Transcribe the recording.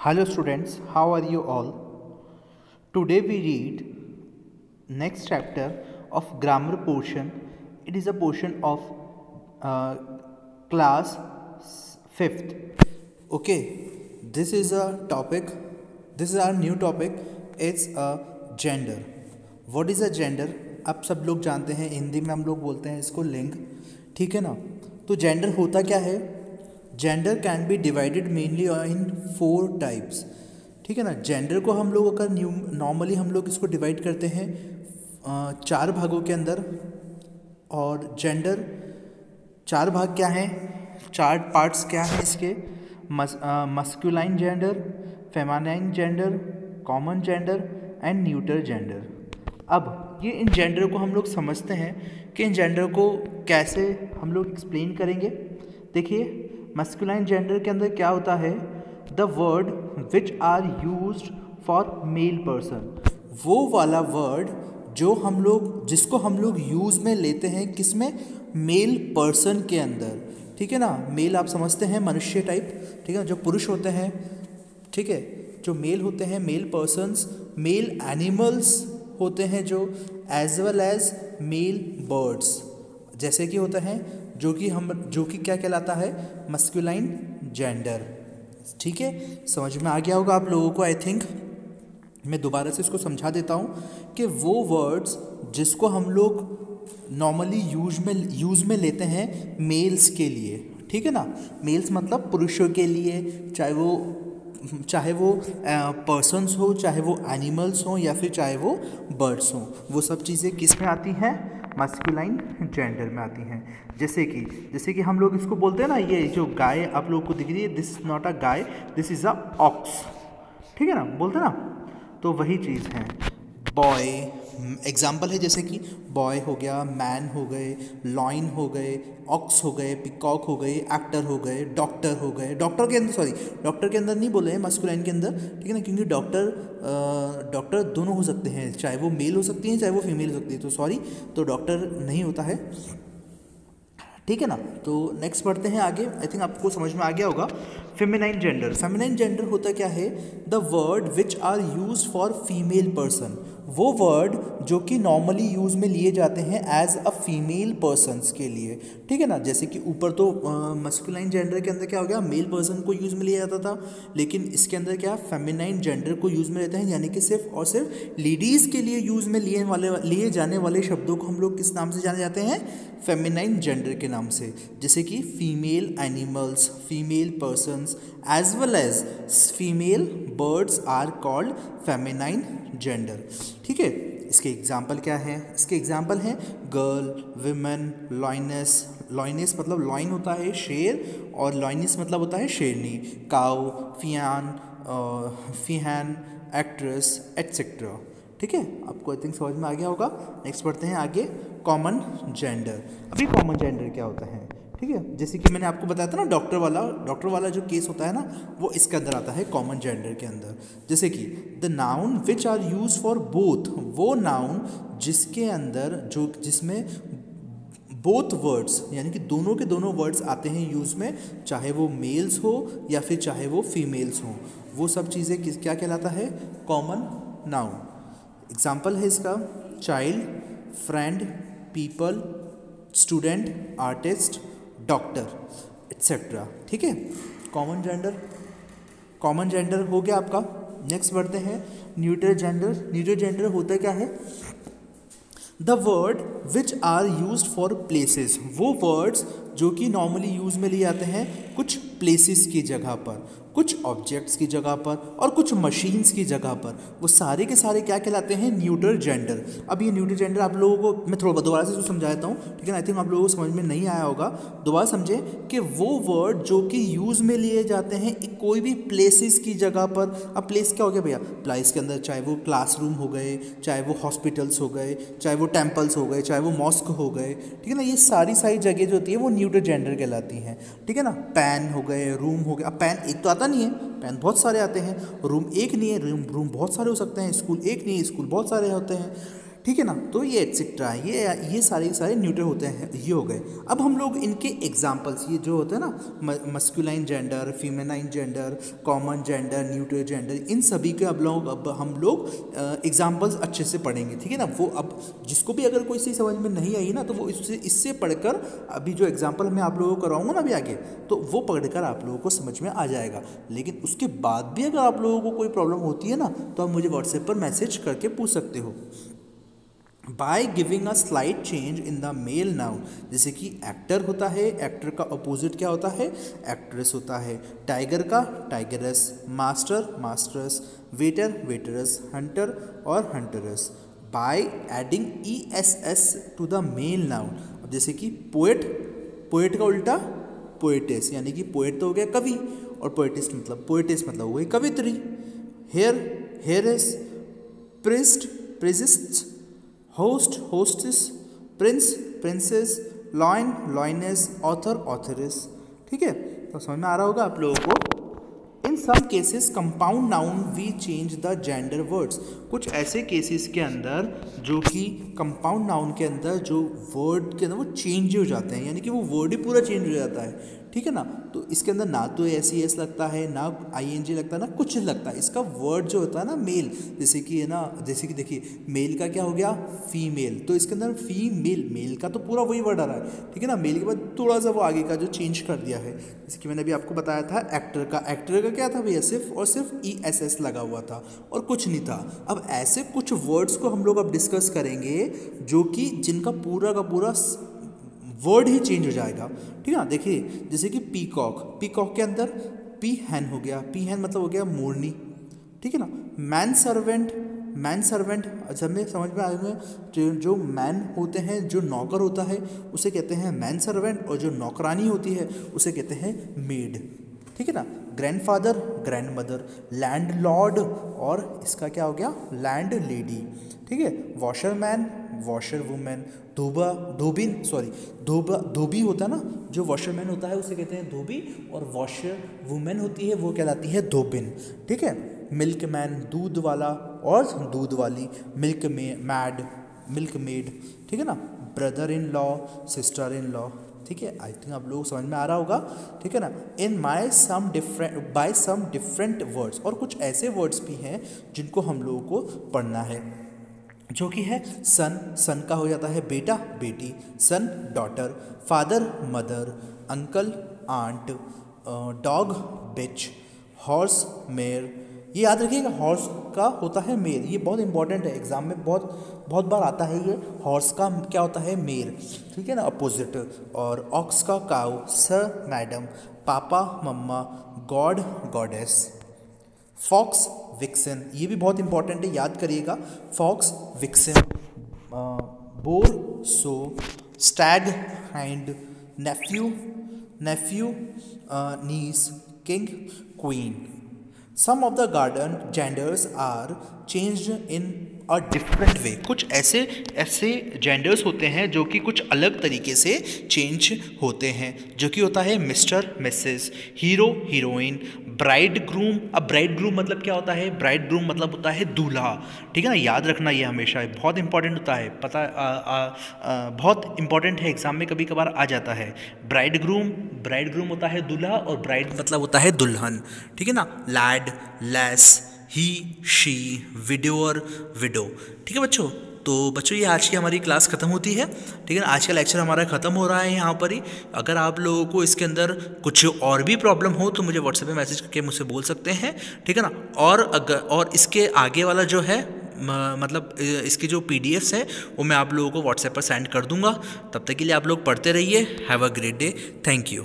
Hello students, how are you all? Today we read next chapter of grammar portion. It is a portion of uh, class 5th. Okay, this is a topic. This is our new topic. It's a gender. What is a gender? आप सब लोग जानते हैं, हिंदी में हम लोग बोलते हैं इसको लिंग. ठीक है ना. तो जेंडर होता क्या है? Gender can be divided mainly in 4 types. ठीक है ना. जेंडर को हम लोग अगर नॉर्मली हम लोग इसको डिवाइड करते हैं 4 भागों के अंदर. और जेंडर 4 भाग क्या हैं, 4 पार्ट्स क्या हैं इसके? Masculine gender, feminine gender, common gender and neuter gender. अब ये इन जेंडर को हम लोग समझते हैं कि इन जेंडर को कैसे हम लोग एक्सप्लेन करेंगे. देखिए, मस्कुलाइन जेंडर के अंदर क्या होता है? The word which are used for male person. वो वाला वर्ड जो हम लोग जिसको हम लोग यूज़ में लेते हैं, किसमें? मेल पर्सन के अंदर. ठीक है ना. मेल आप समझते हैं मनुष्य टाइप. ठीक है, जो पुरुष होते हैं. ठीक है, जो मेल होते हैं मेल पर्सन्स. मेल एनिमल्स होते हैं जो, as well as male birds जैसे कि होता है, जो कि क्या कहलाता है? Masculine gender. ठीक है, समझ में आ गया होगा आप लोगों को. आई थिंक मैं दोबारा से इसको समझा देता हूँ कि वो वर्ड्स जिसको हम लोग नॉर्मली यूज़ में लेते हैं मेल्स के लिए. ठीक है ना. मेल्स मतलब पुरुषों के लिए, चाहे वो पर्सन्स हो, चाहे वो एनिमल्स हो, या फिर चाहे वो बर्ड्स हो. वो सब चीज़ें किस में आती हैं? मस्कुलाइन जेंडर में आती हैं. जैसे कि हम लोग इसको बोलते हैं ना, ये जो गाय आप लोगों को दिख रही है, दिस इज नॉट अ गाय, दिस इज अ ऑक्स. ठीक है ना, बोलते हैं ना. तो वही चीज़ है. बॉय एग्जाम्पल है, जैसे कि बॉय हो गया, मैन हो गए, लॉइन हो गए, ऑक्स हो गए, पिकॉक हो गए, एक्टर हो गए, डॉक्टर हो गए. डॉक्टर के अंदर नहीं बोले हैं मस्कुलाइन के अंदर. ठीक है ना, क्योंकि डॉक्टर दोनों हो सकते हैं, चाहे वो मेल हो सकती हैं, चाहे वो फीमेल हो सकती है. तो डॉक्टर नहीं होता है. ठीक है ना. तो नेक्स्ट पढ़ते हैं आगे. आई थिंक आपको समझ में आ गया होगा. Feminine gender. फेमिनाइन जेंडर होता क्या है? The word which are use for female person. वो वर्ड जो कि नॉर्मली यूज़ में लिए जाते हैं एज अ फीमेल पर्सन्स के लिए. ठीक है ना. जैसे कि ऊपर तो मस्कुलाइन जेंडर के अंदर क्या हो गया? मेल पर्सन को यूज़ में लिया जाता था. लेकिन इसके अंदर क्या? फेमिनाइन जेंडर को यूज़ में लेते हैं, यानी कि सिर्फ और सिर्फ लेडीज़ के लिए यूज़ में लिए जाने वाले शब्दों को हम लोग किस नाम से जाने जाते हैं? फेमिनाइन जेंडर के नाम से. जैसे कि female animals, female persons as well as female birds are called feminine gender. ठीक है. इसके एग्जाम्पल क्या है? इसके एग्जाम्पल हैं गर्ल, विमेन, लॉइनेस मतलब लॉइन होता है शेर, और लॉइनिस मतलब होता है शेरनी. काउ, फिहान, एक्ट्रेस एट्सेट्रा. ठीक है, आपको आई थिंक समझ में आ गया होगा. नेक्स्ट पढ़ते हैं आगे. Common gender. अभी कॉमन जेंडर क्या होता है? ठीक है, जैसे कि मैंने आपको बताया था ना, डॉक्टर वाला जो केस होता है ना, वो इसके अंदर आता है कॉमन जेंडर के अंदर. जैसे कि the noun which are use for both. वो नाउन जिसके अंदर जिसमें बोथ वर्ड्स, यानी कि दोनों के दोनों वर्ड्स आते हैं यूज़ में, चाहे वो मेल्स हो या फिर चाहे वो फीमेल्स हो. वो सब चीज़ें क्या कहलाता है? Common noun. एग्जाम्पल है इसका child, friend, people, student, artist, doctor etcetera. ठीक है, कॉमन जेंडर हो गया आपका. नेक्स्ट बढ़ते हैं न्यूटर जेंडर. न्यूटर जेंडर होता क्या है? The word which are use for places. वो वर्ड्स जो कि नॉर्मली यूज़ में लिए जाते हैं कुछ प्लेसेस की जगह पर, कुछ ऑब्जेक्ट्स की जगह पर, और कुछ मशीन्स की जगह पर. वो सारे के सारे क्या कहलाते हैं? Neuter gender. अब ये न्यूटर जेंडर आप लोगों को मैं थोड़ा दोबारा से इसको समझा देता हूँ. ठीक है, आई थिंक आप लोगों को समझ में नहीं आया होगा. दोबारा समझें कि वो वर्ड जो कि यूज़ में लिए जाते हैं कोई भी प्लेसेस की जगह पर. अब प्लेस क्या हो गया भैया? प्लेस के अंदर चाहे वो क्लासरूम हो गए, चाहे वो हॉस्पिटल्स हो गए, चाहे वो टेम्पल्स हो गए, चाहे वो मॉस्क हो गए. ठीक है ना. ये सारी जगह जो होती है वो न्यूटर जेंडर कहलाती हैं. ठीक है ना. पैन हो गए, रूम हो गया. अब पैन एक तो आता नहीं है, पैन बहुत सारे आते हैं. रूम एक नहीं है, रूम बहुत सारे हो सकते हैं. स्कूल एक नहीं है, स्कूल बहुत सारे होते हैं. ठीक है ना। तो ये एटसेट्रा है, ये सारे सारे न्यूटर होते हैं, ये हो गए। अब हम लोग इनके एग्जाम्पल्स, ये जो होते हैं ना masculine gender, feminine gender, common gender, neuter gender, इन सभी के अब हम लोग एग्जाम्पल्स अच्छे से पढ़ेंगे, ठीक है ना। वो अब जिसको भी अगर कोई चीज़ समझ में नहीं आई ना, तो वो इससे पढ़कर अभी जो एग्जाम्पल मैं आप लोगों को कराऊंगा ना अभी आगे, तो वो पढ़कर आप लोगों को समझ में आ जाएगा। लेकिन उसके बाद भी अगर आप लोगों को कोई प्रॉब्लम होती है ना, तो आप मुझे व्हाट्सएप पर मैसेज करके पूछ सकते हो। By giving a slight change in the male noun, जैसे कि एक्टर होता है, एक्टर का अपोजिट क्या होता है, एक्ट्रेस होता है। टाइगर का tigress, master masters, waiter waitress, hunter और huntress. By adding ESS to the male noun, अब जैसे कि पोएट, पोएट का उल्टा पोएटेस, यानी कि पोएट तो हो गया कवि, और पोएटिस मतलब हो गई कवित्री। Heir heiress, priest priestess, host hostess, prince princess, lion lioness, author authoress. ठीक है, तो समझ में आ रहा होगा आप लोगों को। In some cases compound noun we change the gender words, कुछ ऐसे केसेस के अंदर जो कि कंपाउंड नाउन के अंदर जो वर्ड के अंदर वो चेंज हो जाते हैं, यानी कि वो वर्ड ही पूरा चेंज हो जाता है, ठीक है ना। तो इसके अंदर ना तो SES लगता है, ना ING लगता है, ना कुछ लगता है। इसका वर्ड जो होता है ना मेल, जैसे कि है ना, जैसे कि देखिए मेल का क्या हो गया, फीमेल, तो इसके अंदर फीमेल, मेल का तो पूरा वही वर्ड आ रहा है, ठीक है ना। मेल के बाद थोड़ा सा वो आगे का जो चेंज कर दिया है, जैसे कि मैंने अभी आपको बताया था एक्टर का क्या था भैया, सिर्फ और सिर्फ ESS लगा हुआ था और कुछ नहीं था। अब ऐसे कुछ वर्ड्स को हम लोग अब डिस्कस करेंगे जो कि जिनका पूरा का पूरा वर्ड ही चेंज हो जाएगा, ठीक है ना। देखिए जैसे कि पीकॉक, पीकॉक के अंदर पी हैन हो गया, पी हैन मतलब हो गया मोरनी, ठीक है ना। मैन सर्वेंट, मैन सर्वेंट जब में समझ में आएगा, जो मैन होते हैं, जो नौकर होता है उसे कहते हैं मैन सर्वेंट, और जो नौकरानी होती है उसे कहते हैं मेड, ठीक है ना। ग्रैंडफादर, ग्रैंडमदर, लैंडलॉर्ड, और इसका क्या हो गया, लैंड लेडी, ठीक है। वॉशरमैन, वॉशर वुमेन, धोबी होता है ना, जो वॉशरमैन होता है उसे कहते हैं धोबी, और वॉशर वुमेन होती है वो कहलाती है धोबिन, ठीक है। मिल्कमैन, दूध वाला और दूध वाली, मिल्क मेड, ठीक है ना। Brother in law, sister in law, ठीक है। आई थिंक आप लोग समझ में आ रहा होगा, ठीक है ना। बाय सम डिफरेंट वर्ड्स, और कुछ ऐसे वर्ड्स भी हैं जिनको हम लोगों को पढ़ना है, जो कि है सन, सन का हो जाता है बेटा बेटी, son daughter, father mother, uncle aunt, dog bitch, horse mare. ये याद रखिएगा, हॉर्स का होता है मेयर, ये बहुत इंपॉर्टेंट है, एग्जाम में बहुत बार आता है ये। हॉर्स का क्या होता है, मेयर, ठीक है ना, अपोजिट। और ऑक्स का cow, sir madam, papa mamma, god goddess. Fox vixen, ये भी बहुत इंपॉर्टेंट है, याद करिएगा, fox vixen. Boar sow, stag hind, nephew niece, king queen. Some of the garden genders are changed in a different way, कुछ ऐसे genders होते हैं जो कि कुछ अलग तरीके से चेंज होते हैं, जो कि होता है mister Mrs, hero heroine, bride groom. अब ब्राइड ग्रूम मतलब क्या होता है, ब्राइड ग्रूम मतलब होता है दूल्हा, ठीक है ना। याद रखना ये हमेशा बहुत इंपॉर्टेंट होता है, बहुत इंपॉर्टेंट है, एग्जाम में कभी कभार आ जाता है। ब्राइड ग्रूम होता है दूल्हा, और ब्राइड मतलब होता है दुल्हन, ठीक है ना। Lad, lass, he she, widower widow, ठीक है बच्चों। तो बच्चों ये आज की हमारी क्लास ख़त्म होती है, ठीक है ना। आज का लेक्चर हमारा ख़त्म हो रहा है यहाँ पर ही। अगर आप लोगों को इसके अंदर कुछ और भी प्रॉब्लम हो तो मुझे व्हाट्सएप पे मैसेज करके मुझसे बोल सकते हैं, ठीक है ना। और इसके आगे वाला जो है मतलब इसके जो PDFs है वो मैं आप लोगों को व्हाट्सएप पर सेंड कर दूंगा। तब तक के लिए आप लोग पढ़ते रहिए। Have a great day, thank you.